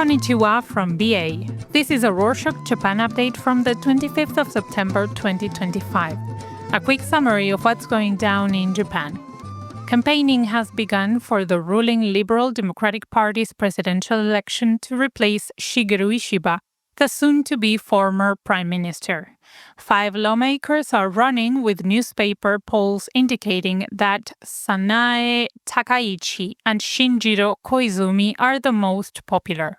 Konnichiwa from BA. This is a Rorschach Japan update from the 25th of September 2025. A quick summary of what's going down in Japan. Campaigning has begun for the ruling Liberal Democratic Party's presidential election to replace Shigeru Ishiba, the soon-to-be former prime minister. 5 lawmakers are running, with newspaper polls indicating that Sanae Takaichi and Shinjiro Koizumi are the most popular.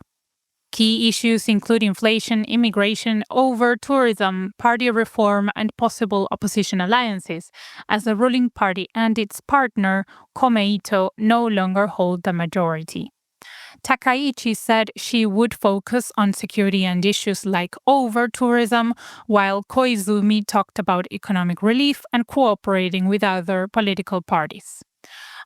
Key issues include inflation, immigration, over-tourism, party reform, and possible opposition alliances, as the ruling party and its partner, Komeito, no longer hold the majority. Takaichi said she would focus on security and issues like over-tourism, while Koizumi talked about economic relief and cooperating with other political parties.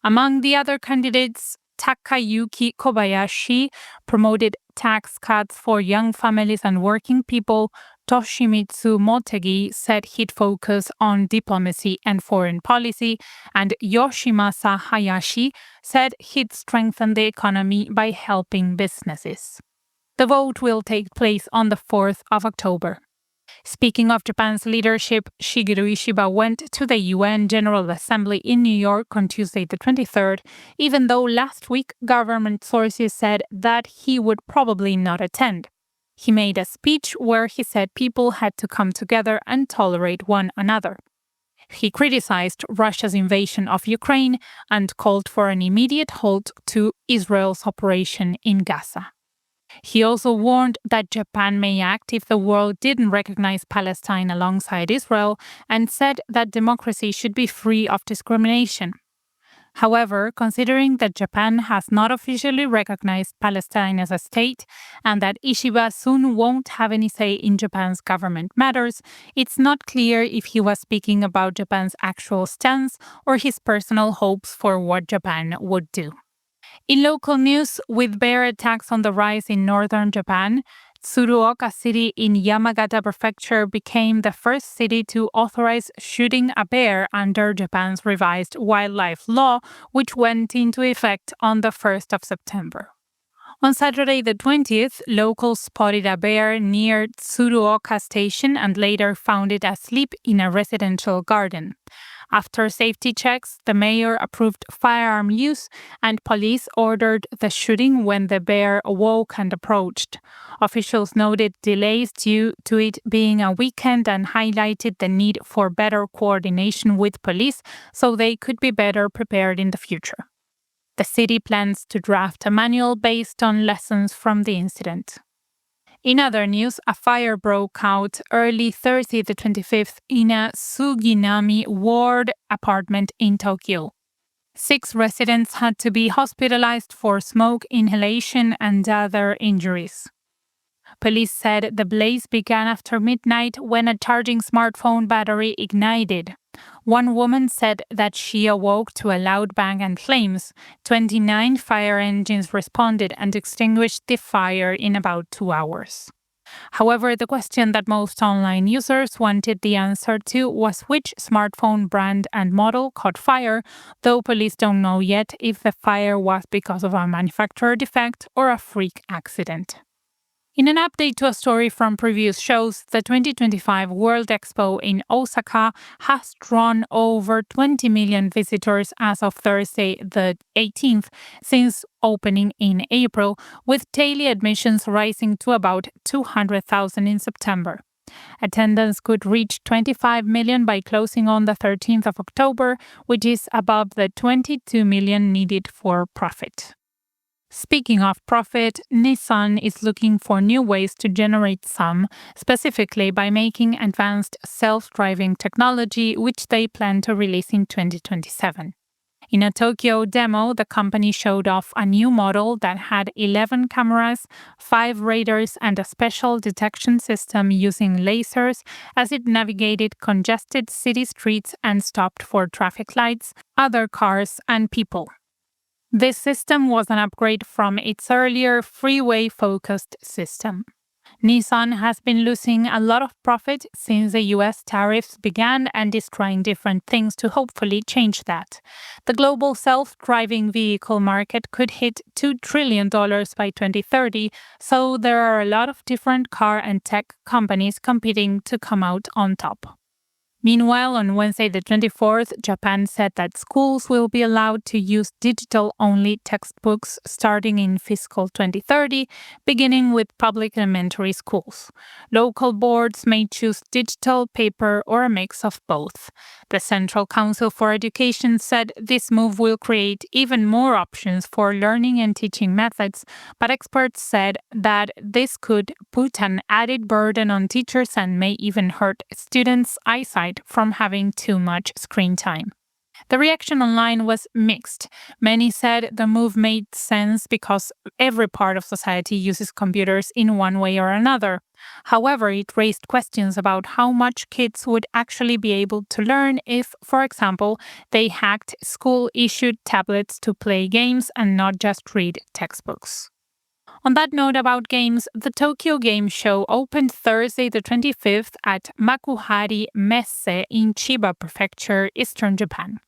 Among the other candidates, Takayuki Kobayashi promoted tax cuts for young families and working people. Toshimitsu Motegi said he'd focus on diplomacy and foreign policy, and Yoshimasa Hayashi said he'd strengthen the economy by helping businesses. The vote will take place on the 4th of October. Speaking of Japan's leadership, Shigeru Ishiba went to the UN General Assembly in New York on Tuesday the 23rd, even though last week government sources said that he would probably not attend. He made a speech where he said people had to come together and tolerate one another. He criticized Russia's invasion of Ukraine and called for an immediate halt to Israel's operation in Gaza. He also warned that Japan may act if the world didn't recognize Palestine alongside Israel, and said that democracy should be free of discrimination. However, considering that Japan has not officially recognized Palestine as a state, and that Ishiba soon won't have any say in Japan's government matters, it's not clear if he was speaking about Japan's actual stance or his personal hopes for what Japan would do. In local news, with bear attacks on the rise in northern Japan, Tsuruoka City in Yamagata Prefecture became the first city to authorize shooting a bear under Japan's revised wildlife law, which went into effect on the 1st of September. On Saturday the 20th, locals spotted a bear near Tsuruoka Station and later found it asleep in a residential garden. After safety checks, the mayor approved firearm use, and police ordered the shooting when the bear awoke and approached. Officials noted delays due to it being a weekend and highlighted the need for better coordination with police so they could be better prepared in the future. The city plans to draft a manual based on lessons from the incident. In other news, a fire broke out early Thursday the 25th in a Suginami ward apartment in Tokyo. 6 residents had to be hospitalized for smoke inhalation and other injuries. Police said the blaze began after midnight when a charging smartphone battery ignited. One woman said that she awoke to a loud bang and flames. 29 fire engines responded and extinguished the fire in about 2 hours. However, the question that most online users wanted the answer to was which smartphone brand and model caught fire, though police don't know yet if the fire was because of a manufacturer defect or a freak accident. In an update to a story from previous shows, the 2025 World Expo in Osaka has drawn over 20 million visitors as of Thursday the 18th, since opening in April, with daily admissions rising to about 200,000 in September. Attendance could reach 25 million by closing on the 13th of October, which is above the 22 million needed for profit. Speaking of profit, Nissan is looking for new ways to generate some, specifically by making advanced self-driving technology, which they plan to release in 2027. In a Tokyo demo, the company showed off a new model that had 11 cameras, 5 radars, and a special detection system using lasers as it navigated congested city streets and stopped for traffic lights, other cars, and people. This system was an upgrade from its earlier freeway-focused system. Nissan has been losing a lot of profit since the US tariffs began and is trying different things to hopefully change that. The global self-driving vehicle market could hit $2 trillion by 2030, so there are a lot of different car and tech companies competing to come out on top. Meanwhile, on Wednesday the 24th, Japan said that schools will be allowed to use digital-only textbooks starting in fiscal 2030, beginning with public elementary schools. Local boards may choose digital, paper, or a mix of both. The Central Council for Education said this move will create even more options for learning and teaching methods, but experts said that this could put an added burden on teachers and may even hurt students' eyesight from having too much screen time. The reaction online was mixed. Many said the move made sense because every part of society uses computers in one way or another. However, it raised questions about how much kids would actually be able to learn if, for example, they hacked school-issued tablets to play games and not just read textbooks. On that note about games, the Tokyo Game Show opened Thursday the 25th at Makuhari Messe in Chiba Prefecture, eastern Japan.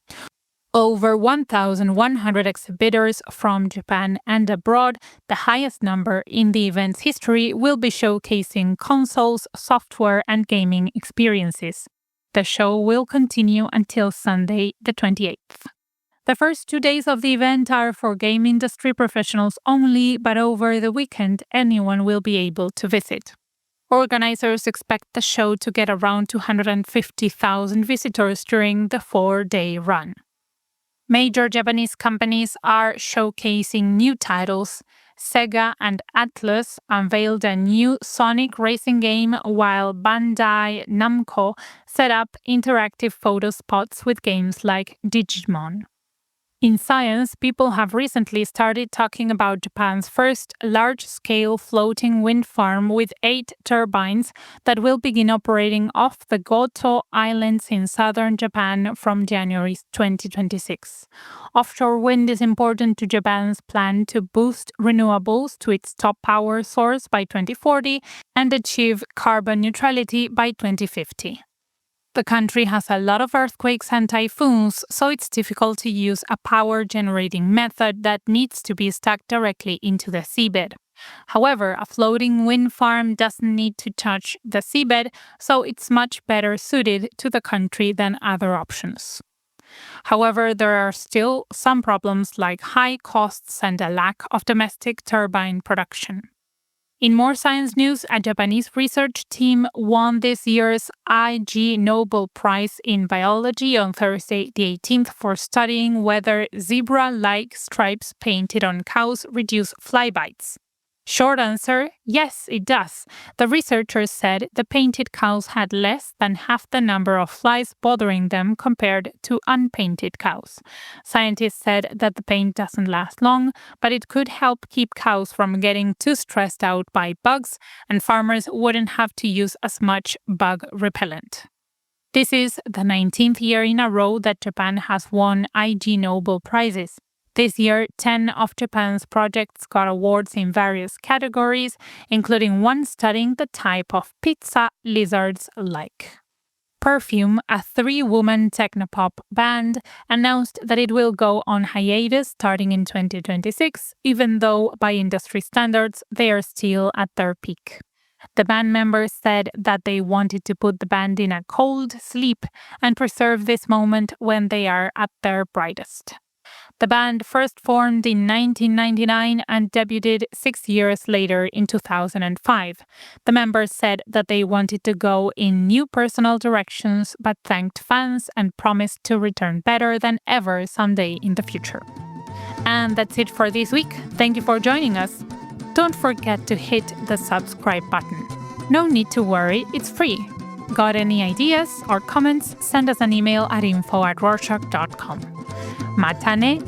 Over 1,100 exhibitors from Japan and abroad, the highest number in the event's history, will be showcasing consoles, software, and gaming experiences. The show will continue until Sunday the 28th. The first 2 days of the event are for game industry professionals only, but over the weekend, anyone will be able to visit. Organizers expect the show to get around 250,000 visitors during the 4-day run. Major Japanese companies are showcasing new titles. Sega and Atlus unveiled a new Sonic racing game, while Bandai Namco set up interactive photo spots with games like Digimon. In science, people have recently started talking about Japan's first large-scale floating wind farm with 8 turbines that will begin operating off the Goto Islands in southern Japan from January 2026. Offshore wind is important to Japan's plan to boost renewables to its top power source by 2040 and achieve carbon neutrality by 2050. The country has a lot of earthquakes and typhoons, so it's difficult to use a power-generating method that needs to be stuck directly into the seabed. However, a floating wind farm doesn't need to touch the seabed, so it's much better suited to the country than other options. However, there are still some problems like high costs and a lack of domestic turbine production. In more science news, a Japanese research team won this year's Ig Nobel Prize in Biology on Thursday the 18th for studying whether zebra-like stripes painted on cows reduce fly bites. Short answer, yes, it does. The researchers said the painted cows had less than half the number of flies bothering them compared to unpainted cows. Scientists said that the paint doesn't last long, but it could help keep cows from getting too stressed out by bugs, and farmers wouldn't have to use as much bug repellent. This is the 19th year in a row that Japan has won Ig Nobel Prizes. This year, 10 of Japan's projects got awards in various categories, including one studying the type of pizza lizards like. Perfume, a 3-woman technopop band, announced that it will go on hiatus starting in 2026, even though by industry standards they are still at their peak. The band members said that they wanted to put the band in a cold sleep and preserve this moment when they are at their brightest. The band first formed in 1999 and debuted 6 years later in 2005. The members said that they wanted to go in new personal directions, but thanked fans and promised to return better than ever someday in the future. And that's it for this week. Thank you for joining us. Don't forget to hit the subscribe button. No need to worry, it's free. Got any ideas or comments? Send us an email at info@rorschach.com. Mata ne!